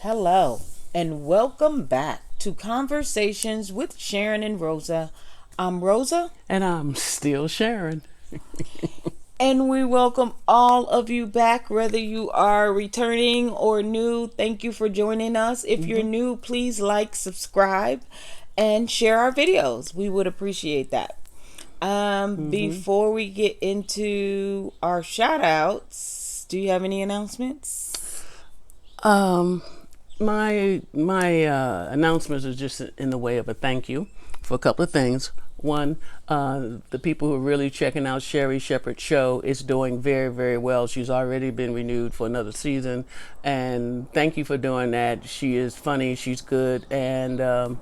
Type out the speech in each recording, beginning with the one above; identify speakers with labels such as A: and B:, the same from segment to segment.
A: Hello, and welcome back to Conversations with Sharyn and Rosa. I'm Rosa,
B: And I'm still Sharon.
A: and we welcome all of you back, whether you are returning or new. Thank you for joining us. If you're new, please like, subscribe, and share our videos. We would appreciate that. Before we get into our shout outs, do you have any announcements?
B: Um, my announcements are just in the way of a thank you for a couple of things. One, the people who are really checking out Sherry Shepherd's show is doing very, very well. She's already been renewed for another season, and thank you for doing that. She is funny, she's good, and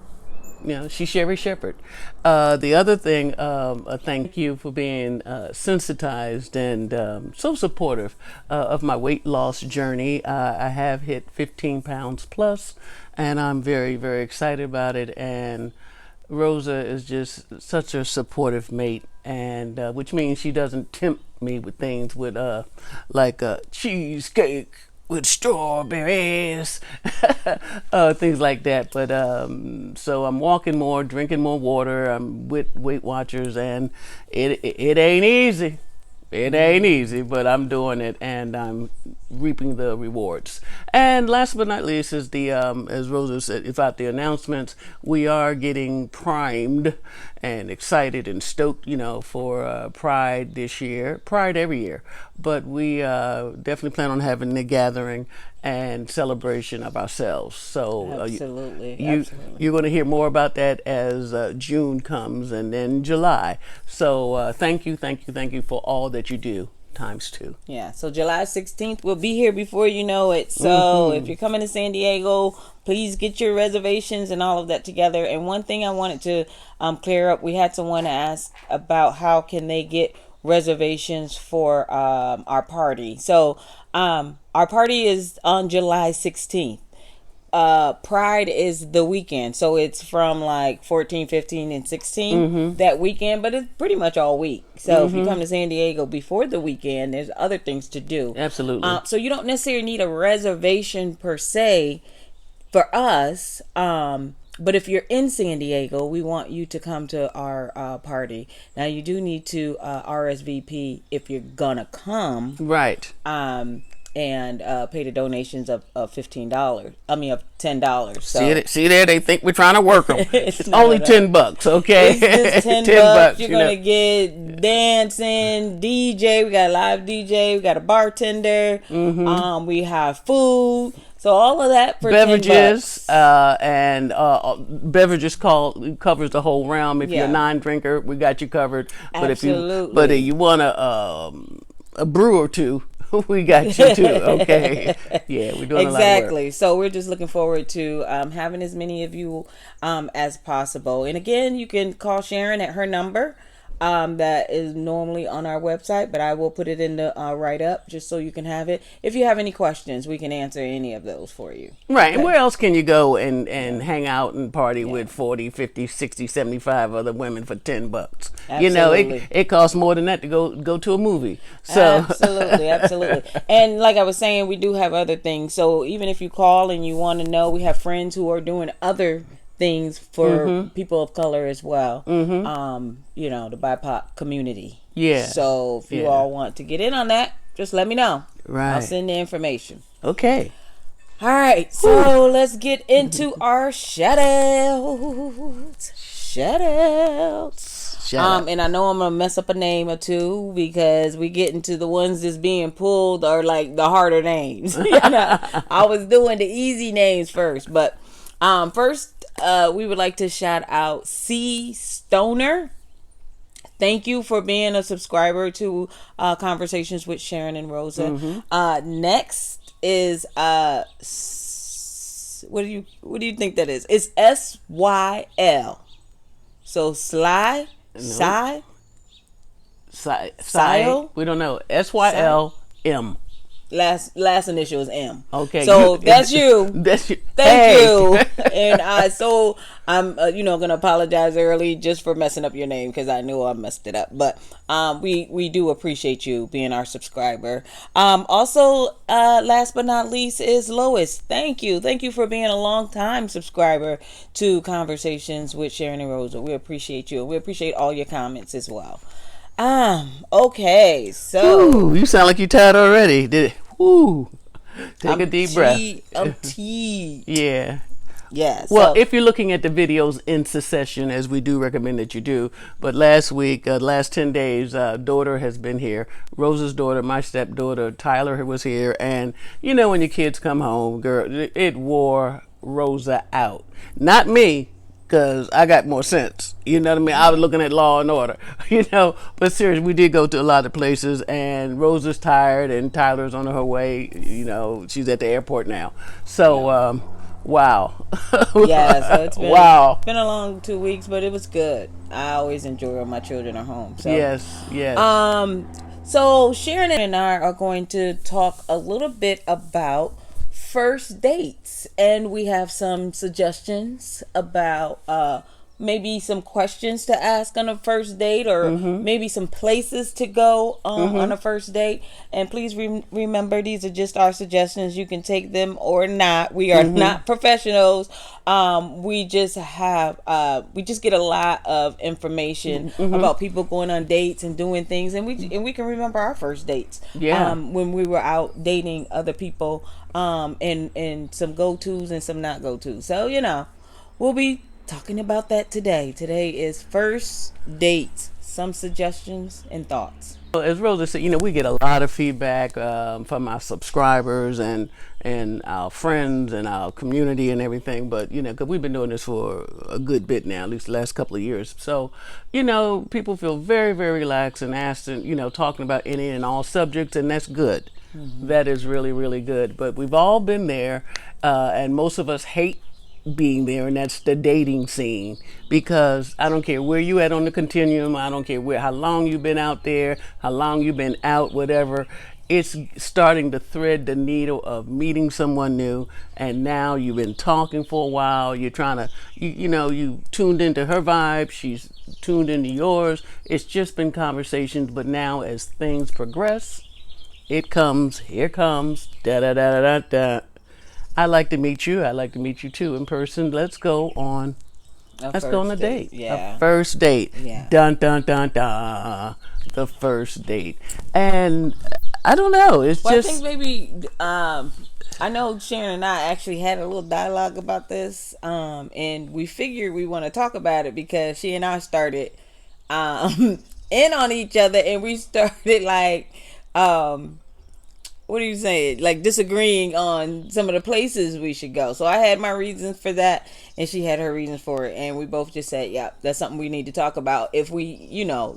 B: she's Sherry Shepherd. The other thing, a thank you for being sensitized and so supportive of my weight loss journey. I have hit 15 pounds plus, and I'm very, very excited about it. And Rosa is just such a supportive mate, and which means she doesn't tempt me with things with like a cheesecake with strawberries, things like that. But so I'm walking more, drinking more water. I'm with Weight Watchers, and it ain't easy. It ain't easy, but I'm doing it, and I'm reaping the rewards. And last but not least is the as Rosa said about the announcements. We are getting primed and excited and stoked, for Pride this year. Pride every year, but we definitely plan on having the gathering and celebration of ourselves. So
A: Absolutely.
B: you're going to hear more about that as June comes, and then July. So thank you for all that you do times two.
A: Yeah, so July 16th, we'll be here before you know it. So if you're coming to San Diego, please get your reservations and all of that together. And one thing I wanted to clear up, we had someone ask about how can they get reservations for our party. So our party is on July 16th. Pride is the weekend, so it's from like 14, 15, and 16 that weekend, but it's pretty much all week. So if you come to San Diego before the weekend, there's other things to do.
B: Absolutely.
A: So you don't necessarily need a reservation per se for us, but if you're in San Diego, we want you to come to our party. Now you do need to RSVP if you're gonna come,
B: Right.
A: and pay the donations of $15. I mean of $10. So
B: See there, they think we're trying to work them. It's only $10, okay?
A: It's just $10.
B: $10.
A: You're gonna get dancing, DJ. We got a live DJ. We got a bartender. We have food. So all of that for
B: beverages,
A: $10.
B: And beverages covers the whole realm. If you're a non-drinker, we got you covered. But if you want a brew or two, we got you too. Okay. Yeah, we're doing a lot of work.
A: So we're just looking forward to having as many of you as possible. And again, you can call Sharyn at her number that is normally on our website, but I will put it in the write up just so you can have it. If you have any questions, we can answer any of those for you.
B: Right. Okay. And where else can you go and hang out and party with 40, 50, 60, 75 other women for $10?
A: Absolutely.
B: It costs more than that to go to a movie. So
A: Absolutely. And like I was saying, we do have other things. So even if you call and you want to know, we have friends who are doing other things for people of color as well. The BIPOC community.
B: Yeah.
A: So if you all want to get in on that, just let me know.
B: Right.
A: I'll send the information.
B: Okay.
A: All right. So let's get into our shout outs. And I know I'm gonna mess up a name or two because we get into the ones that's being pulled are like the harder names. I was doing the easy names first, but first we would like to shout out C Stoner. Thank you for being a subscriber to Conversations with Sharyn and Rosa. Next is what do you think that is? It's SYL. So Sly.
B: Sile? We don't know. SYLM.
A: Last initial is M.
B: Okay.
A: So that's you.
B: That's you.
A: Thank you. And I'm gonna apologize early just for messing up your name because I knew I messed it up. But we do appreciate you being our subscriber. Also, last but not least is Lois. Thank you for being a long time subscriber to Conversations with Sharyn and Rosa. We appreciate you. We appreciate all your comments as well. Okay, so
B: Ooh, you sound like you tired already. Did it? Ooh, take a deep breath.
A: I'm tea.
B: Yeah.
A: Yeah.
B: Well,
A: So,
B: if you're looking at the videos in succession, as we do recommend that you do, but last week, last 10 days, daughter has been here. Rosa's daughter, my stepdaughter, Tyler was here. And you know, when your kids come home, girl, it wore Rosa out. Not me, because I got more sense. You know what I mean? I was looking at Law and Order, But seriously, we did go to a lot of places, and Rosa's tired, and Tyler's on her way. She's at the airport now. So, wow.
A: yeah, so it's
B: wow.
A: been a long 2 weeks, but it was good. I always enjoy when my children are home. So
B: Yes.
A: So Sharon and I are going to talk a little bit about first dates, and we have some suggestions about maybe some questions to ask on a first date, or maybe some places to go on a first date. And please remember, these are just our suggestions. You can take them or not. We are not professionals. We just get a lot of information about people going on dates and doing things, and we can remember our first dates. When we were out dating other people, and some go-tos and some not go-tos. So we'll be talking about that today. Today is first dates. Some suggestions and thoughts.
B: Well, as Rosa said, we get a lot of feedback from our subscribers and our friends and our community and everything. But, because we've been doing this for a good bit now, at least the last couple of years. So, people feel very, very relaxed and asked and, talking about any and all subjects, and that's good. That is really, really good. But we've all been there, and most of us hate being there, and that's the dating scene, because I don't care where you at on the continuum, I don't care how long you've been out there, how long you've been out, whatever, it's starting to thread the needle of meeting someone new. And now you've been talking for a while, you're trying to you tuned into her vibe, she's tuned into yours, it's just been conversations. But now as things progress, here comes da da da da da. I'd like to meet you. I'd like to meet you too in person. Let's go on a date.
A: Yeah.
B: A first date.
A: Yeah.
B: Dun dun dun dun. The first date. And I don't know. It's just.
A: I think maybe I know Sharon and I actually had a little dialogue about this, and we figured we want to talk about it because she and I started in on each other, and we started like. What are you saying? Like disagreeing on some of the places we should go. So I had my reasons for that, and she had her reasons for it, and we both just said, "Yeah, that's something we need to talk about if we,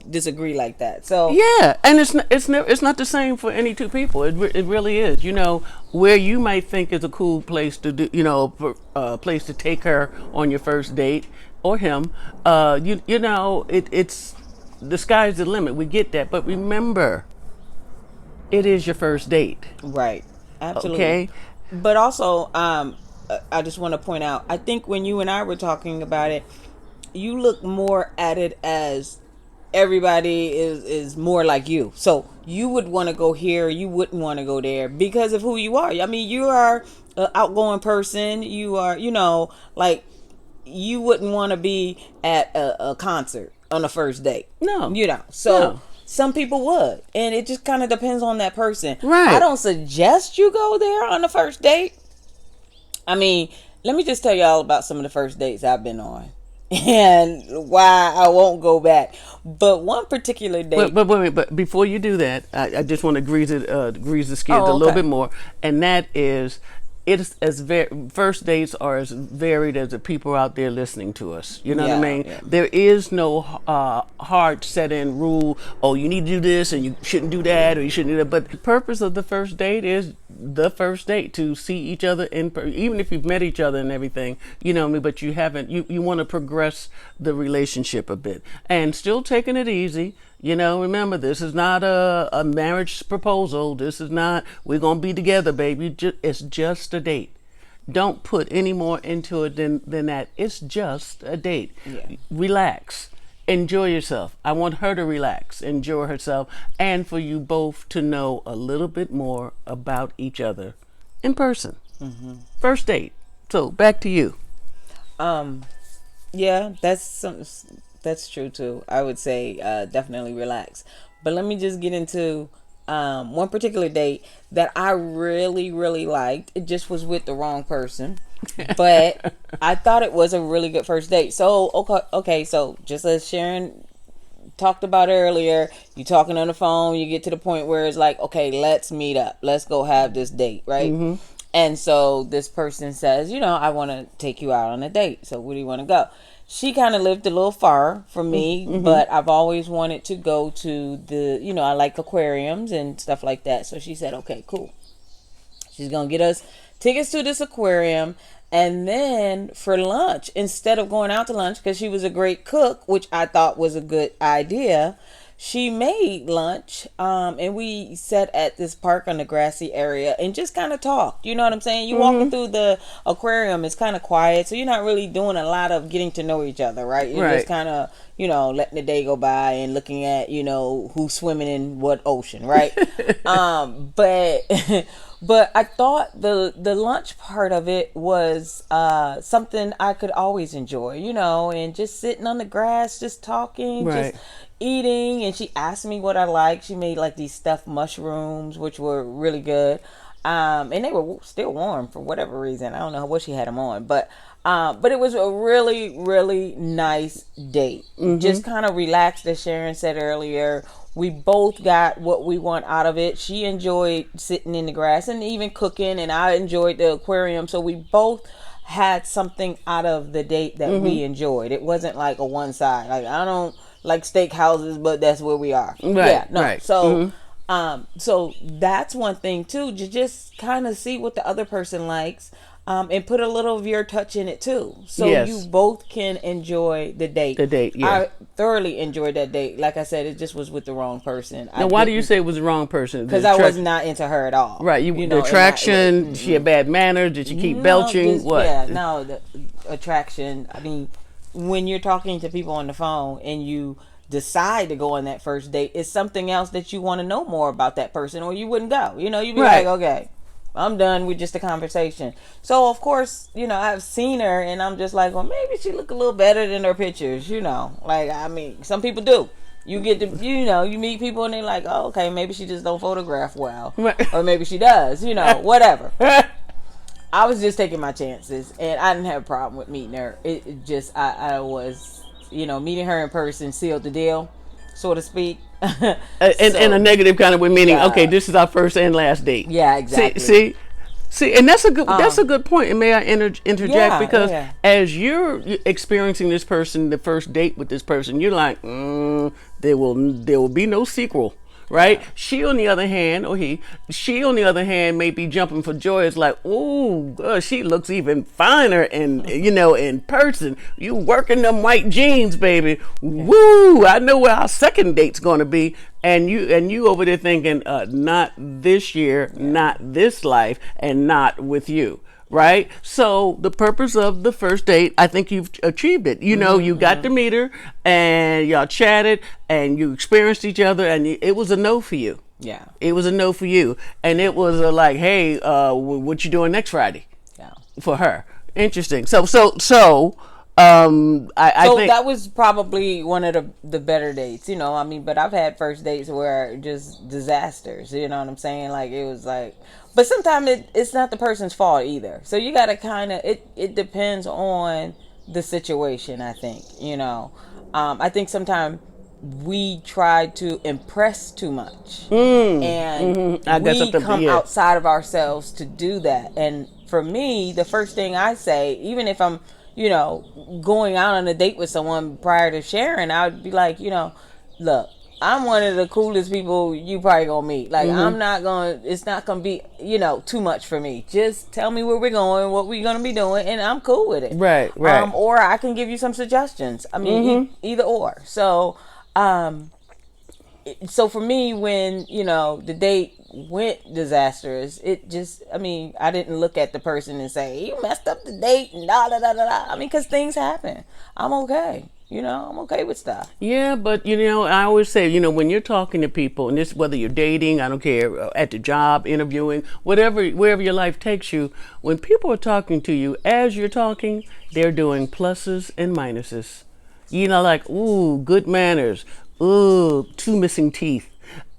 A: disagree like that." So
B: yeah, and it's not the same for any two people. It really is. Where you might think is a cool place to do, place to take her on your first date or him. It's the sky's the limit. We get that, but remember. It is your first date.
A: Right. Absolutely.
B: Okay.
A: But also, I just want to point out, I think when you and I were talking about it, you look more at it as everybody is more like you. So you would want to go here, you wouldn't want to go there because of who you are. I mean, you are an outgoing person. You are, like you wouldn't want to be at a concert on the first date.
B: No.
A: So.
B: No.
A: Some people would, and it just kind of depends on that person.
B: Right.
A: I don't suggest you go there on the first date. I mean, let me just tell you all about some of the first dates I've been on and why I won't go back. But one particular date.
B: But before you do that, I just want to grease the skids a little bit more, and that is. It's first dates are as varied as the people out there listening to us. You know what I mean? Yeah. There is no hard set in rule. Oh, you need to do this and you shouldn't do that, or you shouldn't do that. But the purpose of the first date is the first date, to see each other even if you've met each other and everything. You know what I mean? But you haven't. You want to progress the relationship a bit and still taking it easy. Remember, this is not a marriage proposal. This is not, we're going to be together, baby. It's just a date. Don't put any more into it than that. It's just a date.
A: Yeah.
B: Relax. Enjoy yourself. I want her to relax, enjoy herself, and for you both to know a little bit more about each other in person. First date. So back to you.
A: Yeah, that's true too. I would say definitely relax. But let me just get into one particular date that I really, really liked. It just was with the wrong person. But I thought it was a really good first date. So, okay, so just as Sharyn talked about earlier, you talking on the phone, you get to the point where it's like, okay, let's meet up. Let's go have this date, right? And so this person says, I want to take you out on a date. So where do you want to go? She kind of lived a little far from me, but I've always wanted to go to I like aquariums and stuff like that. So she said, okay, cool. She's going to get us tickets to this aquarium. And then for lunch, instead of going out to lunch, because she was a great cook, which I thought was a good idea, she made lunch, and we sat at this park on the grassy area and just kind of talked. You know what I'm saying? You walking through the aquarium, it's kind of quiet, so you're not really doing a lot of getting to know each other, right? You're just kind of, letting the day go by and looking at, who's swimming in what ocean, right? But but I thought the lunch part of it was something I could always enjoy, and just sitting on the grass, just talking, just eating. And she asked me what I liked. She made like these stuffed mushrooms, which were really good. And they were still warm for whatever reason. I don't know what she had them on, but it was a really, really nice date. Just kind of relaxed, as Sharyn said earlier. We both got what we want out of it. She enjoyed sitting in the grass and even cooking, and I enjoyed the aquarium. So we both had something out of the date that we enjoyed. It wasn't like a one side. Like, I don't like steakhouses, but that's where we are. So so that's one thing too, to just kind of see what the other person likes, and put a little of your touch in it too, so you both can enjoy the date. I thoroughly enjoyed that date. Like I said, it just was with the wrong person.
B: Now, why do you say it was the wrong person?
A: Because I was not into her at all.
B: Right, the attraction. She had bad manners. Did she keep belching? What?
A: Yeah, no, the attraction. I mean, when you're talking to people on the phone and you decide to go on that first date, it's something else that you want to know more about that person, or you wouldn't go. You'd be like, okay, I'm done with just a conversation. So of course, I've seen her and I'm just like, well, maybe she look a little better than her pictures, like, I mean, some people do. You get to, you meet people and they're like, oh, okay, maybe she just don't photograph well, or maybe she does, whatever. I was just taking my chances, and I didn't have a problem with meeting her. It just, I was, meeting her in person sealed the deal, so to speak.
B: In a negative kind of way, meaning, okay, this is our first and last date.
A: Yeah, exactly.
B: See, and that's a good point. And may I interject, because as you're experiencing this person, the first date with this person, you're like, there will be no sequel. Right? She on the other hand, may be jumping for joy. It's like, oh, she looks even finer in person. You working them white jeans, baby. Woo! I know where our second date's going to be. And you over there thinking, not this year, not this life, and not with you. Right? So the purpose of the first date, I think you've achieved it. You got to meet her and y'all chatted and you experienced each other, and it was a no for you.
A: Yeah.
B: It was a no for you. And it was like, hey, what you doing next Friday?
A: Yeah.
B: For her. Interesting. So I think
A: that was probably one of the better dates, but I've had first dates where just disasters, you know what I'm saying? Like, it was like, but sometimes it's not the person's fault either. So you got to kind of, it depends on the situation, I think, I think sometimes we try to impress too much, and we come outside of ourselves to do that. And for me, the first thing I say, even if I'm, going out on a date with someone prior to Sharyn, I would be like, look, I'm one of the coolest people you probably gonna meet. Like, it's not gonna be, too much for me. Just tell me where we're going, what we're gonna be doing, and I'm cool with it.
B: Right.
A: Or I can give you some suggestions. I mean, either or. So, So for me, when the date went disastrous, it just, I mean, I didn't look at the person and say you messed up the date and da da da da da. I mean, because things happen. I'm okay. I'm okay with stuff.
B: Yeah, but I always say, when you're talking to people, and this whether you're dating, I don't care, at the job, interviewing, whatever, wherever your life takes you, when people are talking to you, as you're talking, they're doing pluses and minuses. Like, ooh, good manners. Ooh, two missing teeth.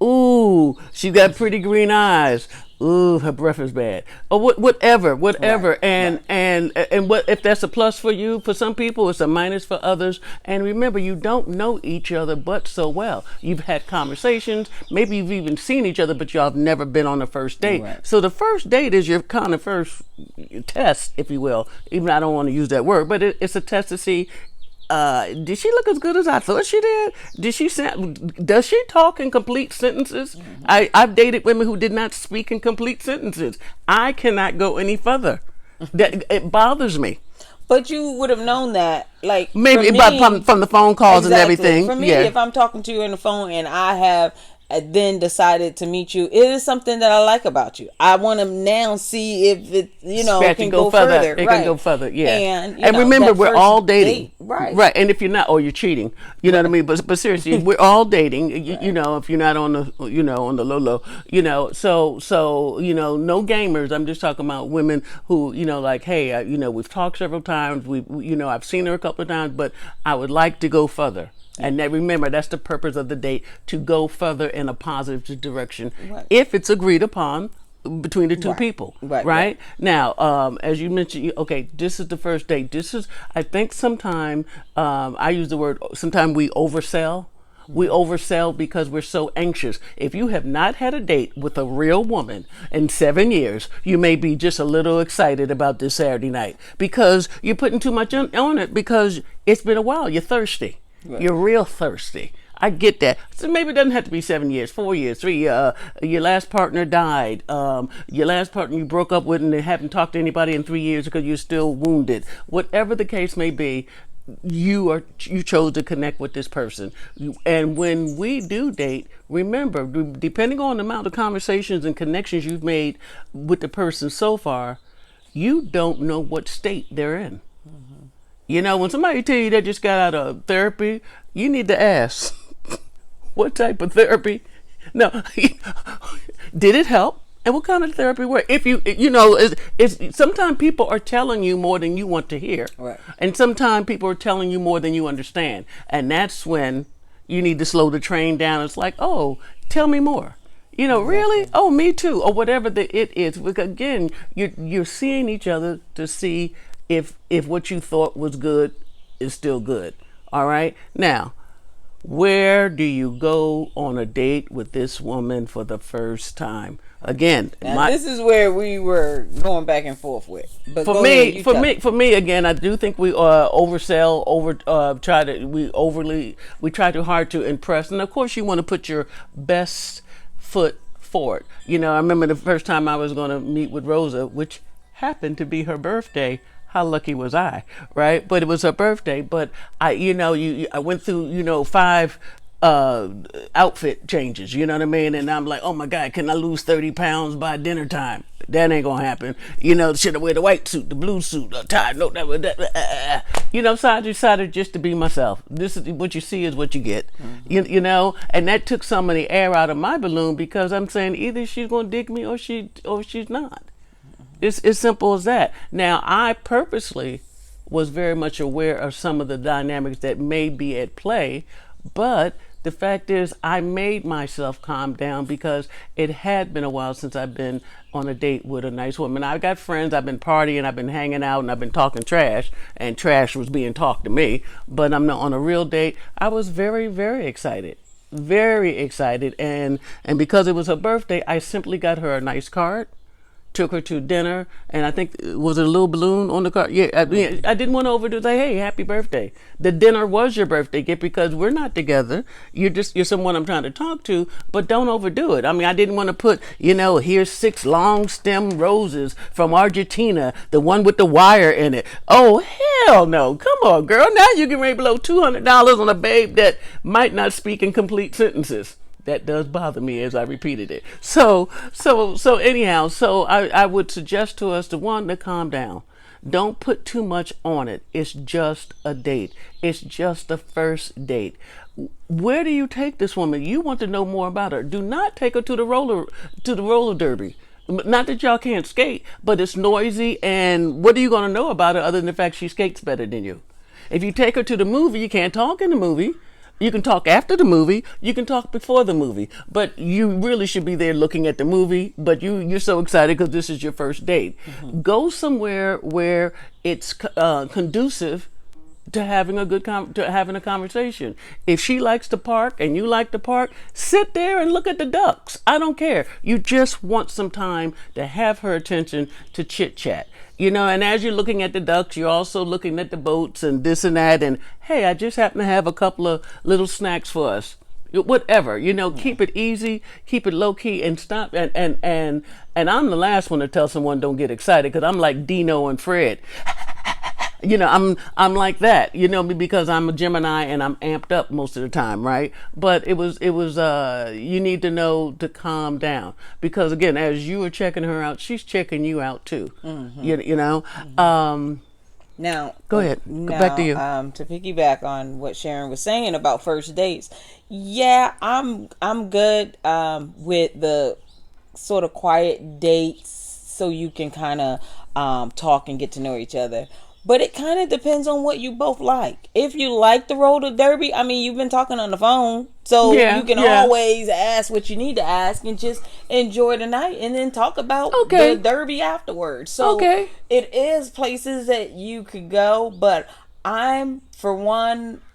B: Ooh, she's got pretty green eyes. Ooh, her breath is bad. Or whatever.
A: Right,
B: And
A: right.
B: what if that's a plus for you? For some people, it's a minus for others. And remember, you don't know each other but so well. You've had conversations. Maybe you've even seen each other, but y'all have never been on a first date.
A: Right.
B: So the first date is your kind of first test, if you will. Even I don't want to use that word, but it's a test to see, did she look as good as I thought she did? Does she talk in complete sentences?
A: Mm-hmm.
B: I've dated women who did not speak in complete sentences. I cannot go any further. That it bothers me.
A: But you would have known that, like, for
B: Maybe but
A: me,
B: from the phone calls and
A: exactly.
B: everything.
A: For me,
B: Yeah.
A: if I'm talking to you on the phone and I have then decided to meet you, it is something that I like about you. I want to now see if it,
B: It
A: can go further.
B: It
A: Right.
B: can go further, yeah.
A: And
B: Remember,
A: that
B: we're
A: first
B: all dating,
A: date, right?
B: Right. And if you're not, or you're cheating, you know what I mean. But seriously, we're all dating. If you're not on the, on the low low, so no gamers. I'm just talking about women who, like, hey, we've talked several times. I've seen her a couple of times, but I would like to go further. And that, remember, that's the purpose of the date, to go further in a positive direction,
A: Right.
B: if it's agreed upon between the two
A: Right.
B: people.
A: Right.
B: Now, as you mentioned, okay, this is the first date. I think sometime, I use the word, sometimes we oversell. We oversell because we're so anxious. If you have not had a date with a real woman in 7 years, you may be just a little excited about this Saturday night because you're putting too much on it, because it's been a while. You're thirsty.
A: Right.
B: You're real thirsty. I get that. So maybe it doesn't have to be 7 years, 4 years, 3. Your last partner died. Your last partner you broke up with and they haven't talked to anybody in 3 years because you're still wounded. Whatever the case may be, you chose to connect with this person. And when we do date, remember, depending on the amount of conversations and connections you've made with the person so far, you don't know what state they're in. When somebody tell you they just got out of therapy, you need to ask, what type of therapy? No, did it help? And what kind of therapy work? If it's sometimes people are telling you more than you want to hear.
A: Right.
B: And sometimes people are telling you more than you understand. And that's when you need to slow the train down. It's like, oh, tell me more. Really? Oh, me too. Or whatever it is. Because again, you're seeing each other to see if what you thought was good is still good. All right. Now, where do you go on a date with this woman for the first time? Again,
A: this is where we were going back and forth with. But
B: for me, again, I do think we oversell, we try too hard to impress, and of course, you want to put your best foot forward. I remember the first time I was going to meet with Rosa, which happened to be her birthday. How lucky was I, right? But it was her birthday. But I went through, 5 outfit changes. You know what I mean? And I'm like, oh my God, can I lose 30 pounds by dinner time? That ain't gonna happen. Should I wear the white suit, the blue suit, the tie? No, that. So I decided just to be myself. This is what you see is what you get. Mm-hmm. And that took some of the air out of my balloon, because I'm saying either she's gonna dig me or she's not. It's as simple as that. Now, I purposely was very much aware of some of the dynamics that may be at play, but the fact is I made myself calm down because it had been a while since I've been on a date with a nice woman. I've got friends, I've been partying, I've been hanging out, and I've been talking trash, and trash was being talked to me, but I'm not on a real date. I was very, very excited. Very excited, and because it was her birthday, I simply got her a nice card, took her to dinner, and I think, was it a little balloon on the card? Yeah, I didn't want to overdo it. Say, hey, happy birthday. The dinner was your birthday gift because we're not together. You're someone I'm trying to talk to, but don't overdo it. I didn't want to put, here's 6 long stem roses from Argentina, the one with the wire in it. Oh, hell no. Come on, girl. Now you can ready blow $200 on a babe that might not speak in complete sentences. That does bother me as I repeated it. So anyhow, so I would suggest to us to calm down. Don't put too much on it. It's just a date. It's just a first date. Where do you take this woman? You want to know more about her. Do not take her to the roller derby. Not that y'all can't skate, but it's noisy, and what are you going to know about her other than the fact she skates better than you? If you take her to the movie, you can't talk in the movie. You can talk after the movie. You can talk before the movie. But you really should be there looking at the movie. But you're so excited because this is your first date. Mm-hmm. Go somewhere where it's conducive to having a conversation. If she likes to park and you like to park, sit there and look at the ducks. I don't care. You just want some time to have her attention, to chit chat. And as you're looking at the ducks, you're also looking at the boats and this and that. And hey, I just happen to have a couple of little snacks for us. Whatever, keep it easy, keep it low key, and stop. And I'm the last one to tell someone don't get excited, because I'm like Dino and Fred. I'm like that, because I'm a Gemini and I'm amped up most of the time, right? But it was you need to know to calm down, because again, as you were checking her out, she's checking you out too. Mm-hmm. Mm-hmm.
A: Now,
B: go ahead. Back to you.
A: To piggyback on what Sharyn was saying about first dates, yeah, I'm good with the sort of quiet dates, so you can kind of talk and get to know each other. But it kind of depends on what you both like. If you like the roller derby, you've been talking on the phone, so you can always ask what you need to ask and just enjoy the night, and then talk about the derby afterwards. So it is places that you could go, but I'm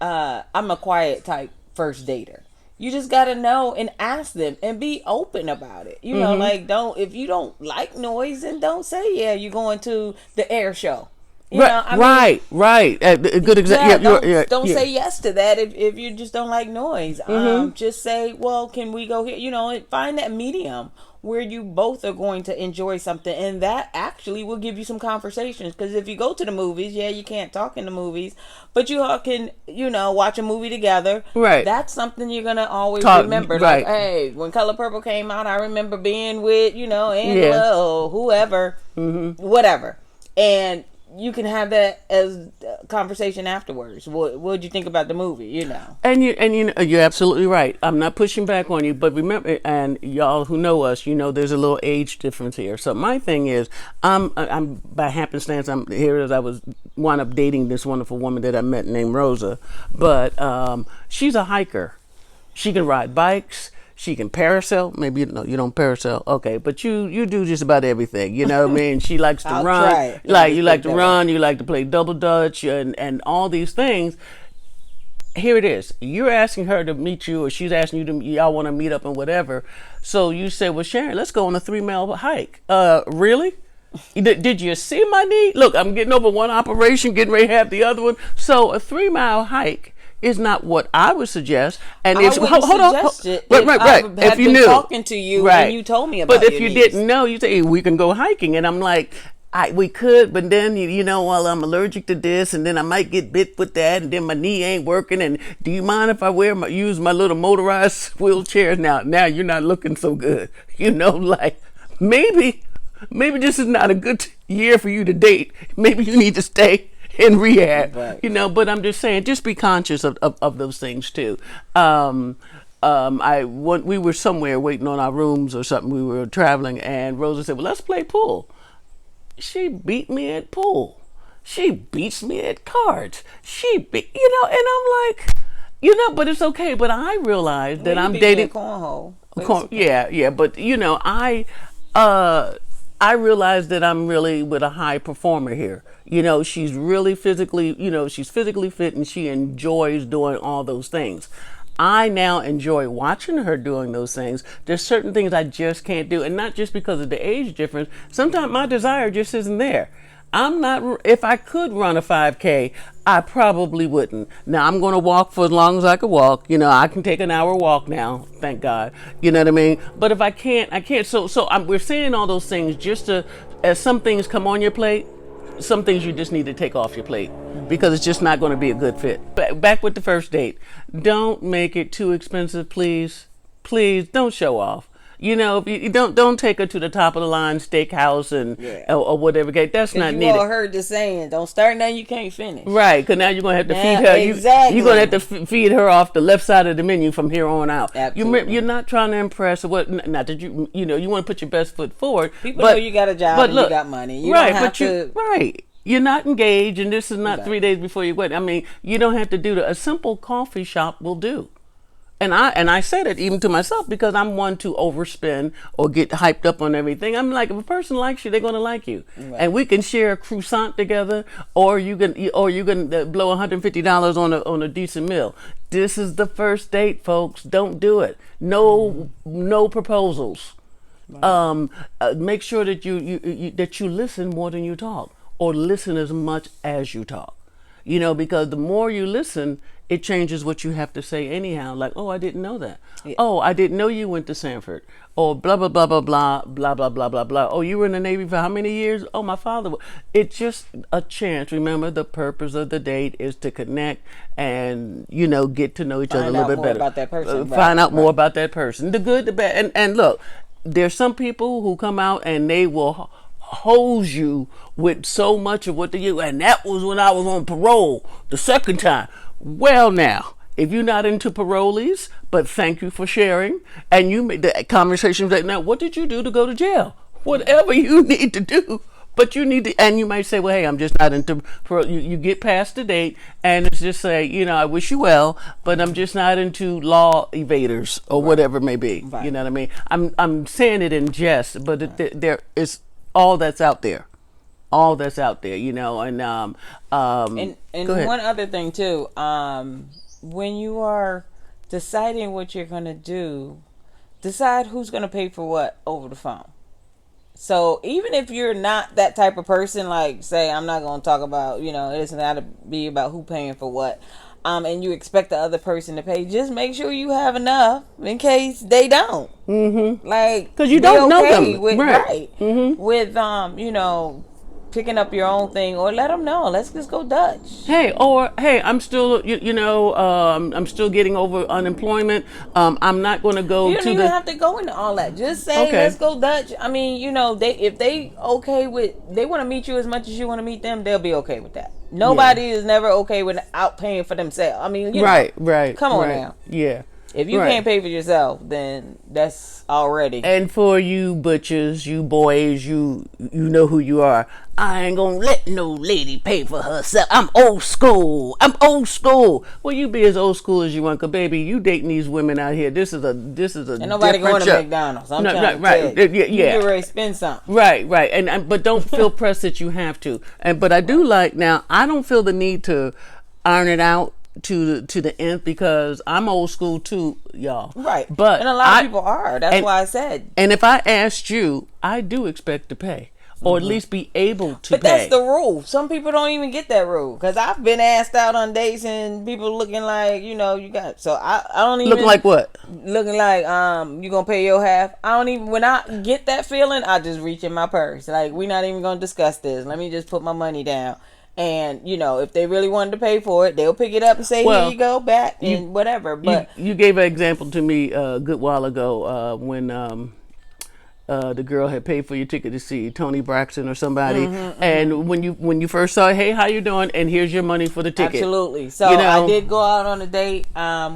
A: a quiet type first dater. You just gotta know and ask them and be open about it. If you don't like noise, then don't say you're going to the air show. Right.
B: Good example.
A: Don't say yes to that if you just don't like noise. Mm-hmm. Just say, well, can we go here? Find that medium where you both are going to enjoy something, and that actually will give you some conversations. Because if you go to the movies, you can't talk in the movies, but you all can, watch a movie together.
B: Right.
A: That's something you're gonna always remember.
B: Right.
A: Like, hey, when Color Purple came out, I remember being with Angela or whoever, whatever, and you can have that as a conversation afterwards. What did you think about the movie?
B: And you're absolutely right. I'm not pushing back on you, but remember, and y'all who know us, there's a little age difference here. So my thing is, I'm by happenstance, I'm here as I wound up dating this wonderful woman that I met named Rosa, but she's a hiker. She can ride bikes. She can parasail. Maybe you don't parasail. Okay, but you do just about everything. You know what I mean? She likes to run. You like to run. You like to play double dutch and all these things. Here it is. You're asking her to meet you, or she's asking you to. Y'all want to meet up and whatever. So you say, well, Sharyn, let's go on a 3-mile hike. Really? Did you see my knee? Look, I'm getting over one operation, getting ready to have the other one. So a 3-mile hike is not what I would suggest. And if hold on, right. If you knew,
A: talking to you, and you told me about.
B: But if you didn't know, you say we can go hiking, and I'm like, we could, but then well, I'm allergic to this, and then I might get bit with that, and then my knee ain't working. And do you mind if I use my little motorized wheelchair? Now you're not looking so good. Like maybe this is not a good year for you to date. Maybe you need to stay in rehab, right. But I'm just saying, just be conscious of those things too. We were somewhere waiting on our rooms or something. We were traveling, and Rosa said, well, let's play pool. She beat me at pool. She beats me at cards. And I'm like, but it's okay. But I realized that I'm dating
A: cornhole.
B: Yeah, but I realized that I'm really with a high performer here. She's really physically, she's physically fit, and she enjoys doing all those things. I now enjoy watching her doing those things. There's certain things I just can't do, and not just because of the age difference. Sometimes my desire just isn't there. If I could run a 5K, I probably wouldn't. Now I'm going to walk for as long as I could walk. I can take an hour walk now, thank God. You know what I mean? But if I can't, I can't. So we're saying all those things just as some things come on your plate, some things you just need to take off your plate, because it's just not going to be a good fit. Back with the first date. Don't make it too expensive, please. please don't show off. You know, if you don't take her to the top of the line steakhouse and
A: Yeah.
B: or whatever. Okay, that's not
A: You
B: needed.
A: all heard the saying, don't start now you can't finish.
B: Right, because now you're gonna have to
A: Now,
B: feed her.
A: exactly.
B: You're gonna have to feed her off the left side of the menu from here on out.
A: Absolutely.
B: You're not trying to impress. What? Not that you know you want to put your best foot forward.
A: People
B: but,
A: know you got a job
B: but
A: and
B: look,
A: you got money. You
B: right,
A: don't have
B: but you right. You're not engaged, and this is not
A: Right.
B: 3 days before you wedding. I mean, you don't have to do a simple coffee shop will do. And I said it even to myself because I'm one to overspend or get hyped up on everything. I'm like, if a person likes you, they're gonna like you,
A: Right.
B: and we can share a croissant together, or you can blow $150 on a decent meal. This is the first date, folks. Don't do it. No proposals. Make sure that you listen more than you talk, or listen as much as you talk. You know, because the more you listen, it changes what you have to say anyhow. Like, oh, I didn't know that. Yeah. Oh, I didn't know you went to Sanford. Or blah, blah, blah, blah, blah, blah, blah, blah, blah, blah. Oh, you were in the Navy for how many years? Oh, my father. It's just a chance. Remember, the purpose of the date is to connect and, you know, get to know each other a little bit better.
A: About that person.
B: Find out more about that person. The good, the bad. And look, there's some people who come out and they will hose you with so much of what they do. And that was when I was on parole the second time. Well, now, if you're not into parolees, but thank you for sharing, and you made the conversations like, now, what did you do to go to jail? Whatever you need to do, but you need to, and you might say, well, hey, I'm just not into parole. You get past the date, and it's just say, you know, I wish you well, but I'm just not into law evaders or whatever it may be. Right. You know what I mean? I'm saying it in jest, but there is all that's out there. All that's out there, you know, and
A: one other thing too, when you are deciding what you're gonna do, decide who's gonna pay for what over the phone. So even if you're not that type of person, like say I'm not gonna talk about, you know, it doesn't have to be about who paying for what, and you expect the other person to pay, just make sure you have enough in case they don't. Mm-hmm. Like,
B: because you don't know them,
A: with,
B: right?
A: Mm-hmm. With you know, picking up your own thing, or let them know, let's just go Dutch.
B: Hey, I'm still, I'm still getting over unemployment. I'm not going to go.
A: You don't even have to go into all that. Just say, okay, let's go Dutch. I mean, you know, if they want to meet you as much as you want to meet them, they'll be okay with that. Nobody is never okay without paying for themselves. I mean, you know,
B: right.
A: Come on now.
B: Yeah.
A: If you can't pay for yourself, then that's already.
B: And for you butchers, you boys, you know who you are. I ain't gonna let no lady pay for herself. I'm old school. Well, you be as old school as you want, 'cause baby, you dating these women out here. This is a.
A: And nobody going to McDonald's. I'm trying to tell you. You get ready to spend something.
B: Right. And but don't feel pressed that you have to. But I do like now. I don't feel the need to iron it out to the nth, because I'm old school too, y'all.
A: Right.
B: But
A: and a lot of people are. That's why I said.
B: And if I asked you, I do expect to pay, or at least be able to pay.
A: But that's the rule. Some people don't even get that rule, because I've been asked out on dates and people looking like, you know, you got. So I don't even
B: looking like what?
A: Looking like you gonna pay your half. I don't even, when I get that feeling, I just reach in my purse. Like, we're not even gonna discuss this. Let me just put my money down. And, you know, if they really wanted to pay for it, they'll pick it up and say, here you go, back, and whatever. But
B: you gave an example to me a good while ago when the girl had paid for your ticket to see Tony Braxton or somebody. And when you first saw, hey, how you doing? And here's your money for the ticket.
A: Absolutely. So, you know, I did go out on a date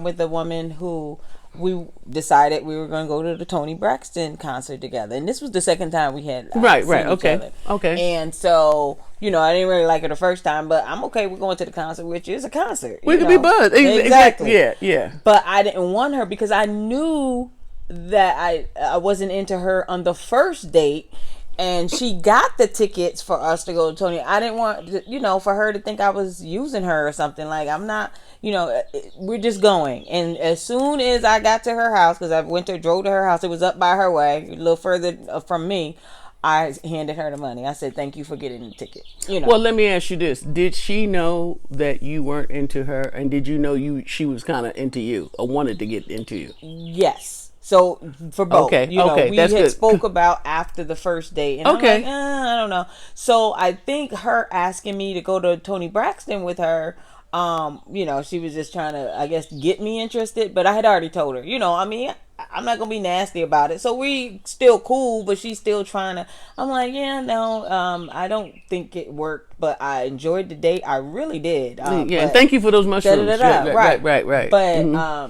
A: with a woman who we decided we were going to go to the Tony Braxton concert together. And this was the second time we had seen each other. Okay. And so, you know, I didn't really like her the first time, but I'm okay with going to the concert, which is a concert.
B: We could be buzzed. Exactly. Yeah.
A: But I didn't want her because I knew that I wasn't into her on the first date. And she got the tickets for us to go to Tony. I didn't want, you know, for her to think I was using her or something. Like, I'm not, you know, we're just going. And as soon as I got to her house, because I drove to her house, it was up by her way, a little further from me, I handed her the money. I said, thank you for getting the ticket. You know.
B: Well, let me ask you this. Did she know that you weren't into her? And did you know she was kind of into you or wanted to get into you?
A: Yes. So for both,
B: we
A: had good. Spoke about after the first date, and I'm like, I don't know. So I think her asking me to go to Tony Braxton with her, you know, she was just trying to, I guess, get me interested. But I had already told her, you know, I mean, I'm not gonna be nasty about it. So we still cool, but she's still trying to. I'm like, yeah, no, I don't think it worked, but I enjoyed the date. I really did.
B: Yeah, and
A: But
B: thank you for those
A: da da
B: mushrooms.
A: da
B: Yeah,
A: da.
B: right,
A: Right,
B: right, right.
A: but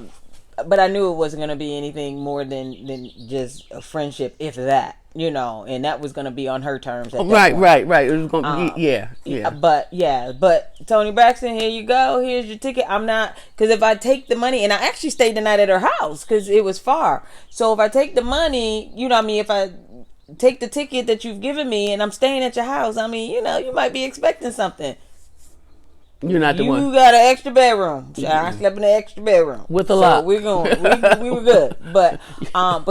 A: but I knew it wasn't gonna be anything more than just a friendship, if that. And that was gonna be on her terms at that
B: Right,
A: point.
B: right, right. It was going to be, yeah, yeah.
A: But Tony Braxton, here you go. Here's your ticket. I'm not, because if I take the money, and I actually stayed the night at her house because it was far. So if I take the money, what I mean, if I take the ticket that you've given me and I'm staying at your house, I mean, you might be expecting something.
B: You're not the
A: You
B: one.
A: got an extra bedroom. I slept in an extra bedroom
B: With a
A: so
B: lock.
A: We're going. We were good, but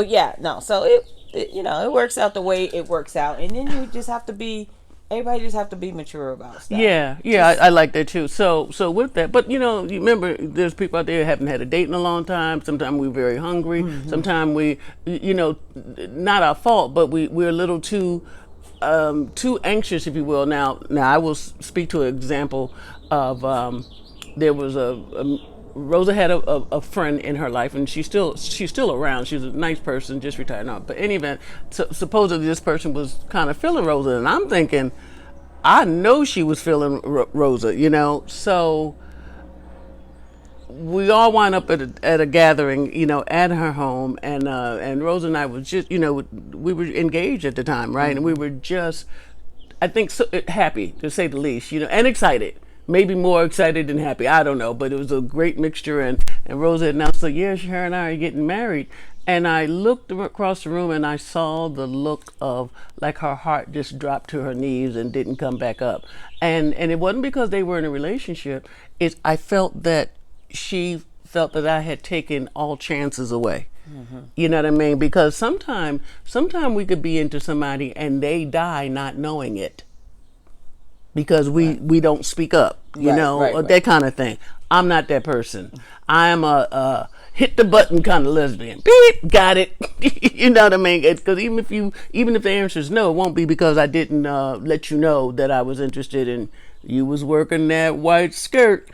A: yeah, no. So it works out the way it works out, and then you just have to be. Everybody just have to be mature about stuff.
B: Yeah, yeah, I like that too. So with that, but you remember, there's people out there who haven't had a date in a long time. Sometimes we're very hungry. Sometimes we, not our fault, but we're a little too anxious, if you will. Now I will speak to an example of there was a Rosa had a friend in her life, and she's still around. She's a nice person, just retired now. But in any event, supposedly this person was kind of feeling Rosa, and I'm thinking, I know she was feeling Rosa, So we all wind up at a gathering, at her home, and Rosa and I was just, we were engaged at the time, right? And we were just, I think, so happy, to say the least, and excited. Maybe more excited than happy. I don't know, but it was a great mixture. And Rosa announced, yeah, Sharyn and I are getting married. And I looked across the room and I saw the look of like her heart just dropped to her knees and didn't come back up. And it wasn't because they were in a relationship. I felt that she felt that I had taken all chances away. Mm-hmm. You know what I mean? Because sometime we could be into somebody and they die not knowing it. Because we don't speak up, that kind of thing. I'm not that person. I am a hit the button kind of lesbian. Beep, got it. You know what I mean? Because even if the answer is no, it won't be because I didn't let you know that I was interested in you was working that white skirt,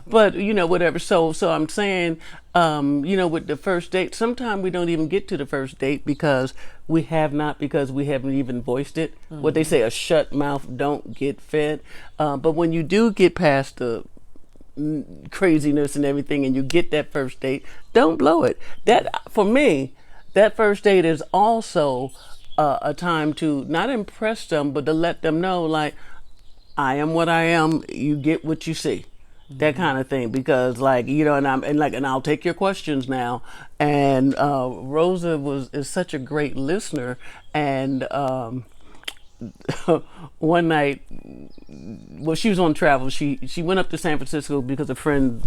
B: But whatever. So I'm saying, with the first date, sometimes we don't even get to the first date because we haven't even voiced it. Mm-hmm. What they say, a shut mouth don't get fed. But when you do get past the craziness and everything, and you get that first date, don't blow it. That, for me, that first date is also a time to not impress them, but to let them know, like, I am what I am. You get what you see. That kind of thing, because and I'll take your questions now. And Rosa is such a great listener, and one night, well, she was on travel. She went up to San Francisco because a friend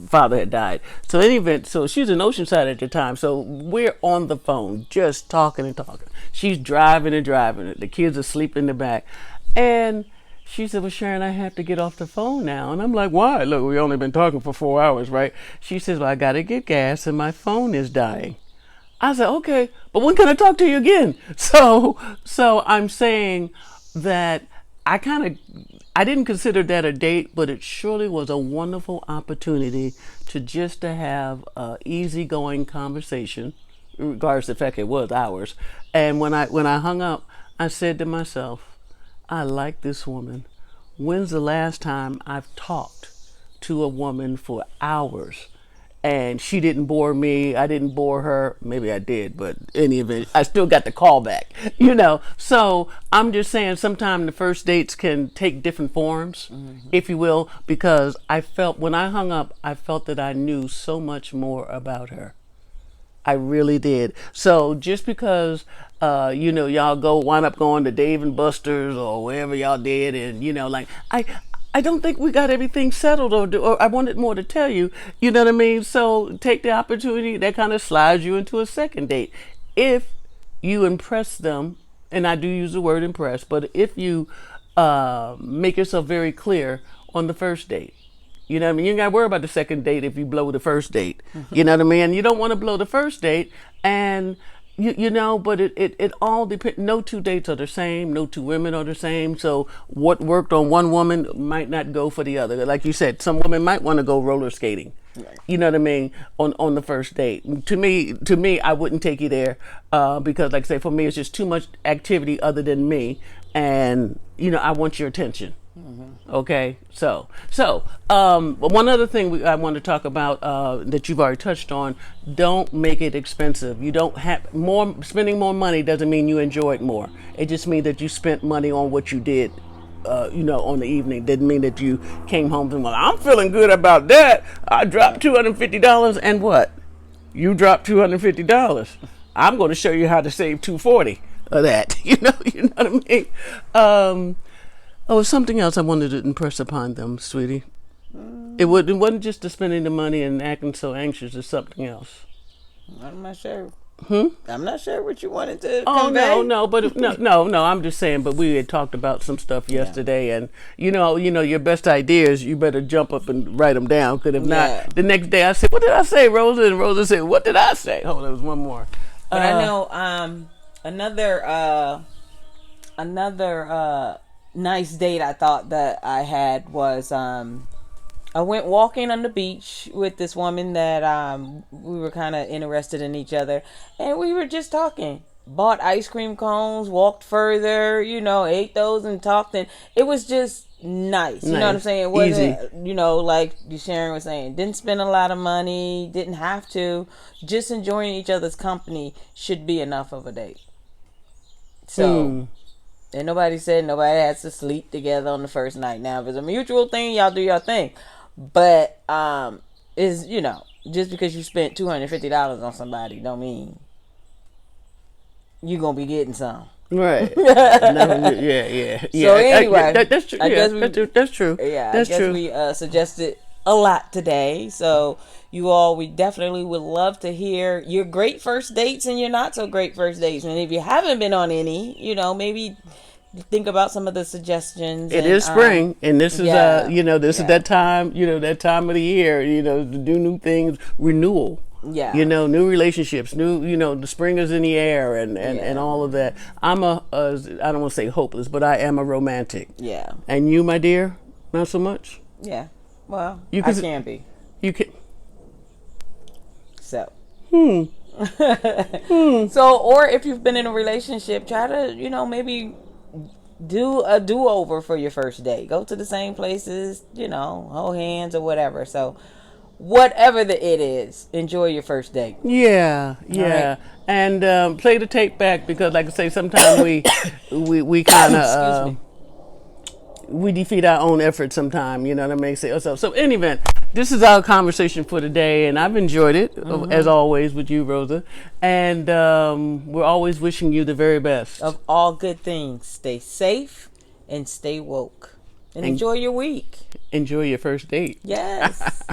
B: father had died. So in any event, so she was in Oceanside at the time. So we're on the phone, just talking and talking. She's driving and driving. The kids are sleeping in the back, and she said, well, Sharyn, I have to get off the phone now. And I'm like, why? Look, we only been talking for 4 hours, right? She says, well, I got to get gas and my phone is dying. I said, okay, but when can I talk to you again? So I'm saying that I didn't consider that a date, but it surely was a wonderful opportunity to have a easygoing conversation, regardless of the fact it was ours. And when I hung up, I said to myself, I like this woman. When's the last time I've talked to a woman for hours and she didn't bore me? I didn't bore her. Maybe I did, but in any event, I still got the call back, So I'm just saying sometimes the first dates can take different forms, if you will, because when I hung up, I felt that I knew so much more about her. I really did. So just because, y'all wind up going to Dave and Buster's or wherever y'all did, and I don't think we got everything settled, or I wanted more to tell you. You know what I mean? So take the opportunity. That kind of slides you into a second date, if you impress them. And I do use the word impress, but if you make yourself very clear on the first date. You know what I mean? You ain't got to worry about the second date if you blow the first date. You know what I mean? And you don't want to blow the first date. And, but it all depends. No two dates are the same. No two women are the same. So what worked on one woman might not go for the other. Like you said, some women might want to go roller skating. You know what I mean? On the first date. To me, I wouldn't take you there because, like I say, for me, it's just too much activity other than me, and I want your attention. Okay, so one other thing I want to talk about that you've already touched on: don't make it expensive. You don't have more spending more money doesn't mean you enjoy it more. It just means that you spent money on what you did. On the evening didn't mean that you came home and well, I'm feeling good about that. I dropped $250, and what? You dropped $250. I'm going to show you how to save $240 of that. You know what I mean? Something else I wanted to impress upon them, sweetie. It wasn't just the spending the money and acting so anxious. It's something else.
A: I'm not sure. I'm not sure what you wanted to convey.
B: No. I'm just saying. But we had talked about some stuff yesterday, and your best ideas. You better jump up and write them down. Because if not, the next day I said, "What did I say, Rosa?" And Rosa said, "What did I say?" Oh, there was one more.
A: But I know another nice date I thought that I had was I went walking on the beach with this woman that we were kind of interested in each other, and we were just talking. Bought ice cream cones, walked further, ate those and talked, and it was just nice. You know what I'm saying? It wasn't, easy. Like Sharyn was saying, didn't spend a lot of money, didn't have to. Just enjoying each other's company should be enough of a date. So... And nobody said nobody has to sleep together on the first night. Now, if it's a mutual thing, y'all do your thing. But, just because you spent $250 on somebody don't mean you're going to be getting some.
B: Right. Yeah.
A: So anyway.
B: That's true. That's true.
A: Yeah, I guess we suggested a lot today. So we definitely would love to hear your great first dates and your not so great first dates. And if you haven't been on any, maybe think about some of the suggestions.
B: It is spring, and this is is that time, that time of the year, to do new things, renewal. Yeah. New relationships, the spring is in the air and all of that. I don't want to say hopeless, but I am a romantic. Yeah. And you, my dear, not so much?
A: Yeah. Well, I can be.
B: You can.
A: So. So, or if you've been in a relationship, try to, maybe do a do-over for your first date. Go to the same places, hold hands or whatever. So, whatever it is, enjoy your first date.
B: Yeah. Right. And play the tape back because, like I say, sometimes we kind of we defeat our own efforts sometimes, you know what I mean? So in any event, this is our conversation for today, and I've enjoyed it, as always, with you, Rosa. And we're always wishing you the very best.
A: Of all good things. Stay safe and stay woke. And enjoy your week.
B: Enjoy your first date.
A: Yes.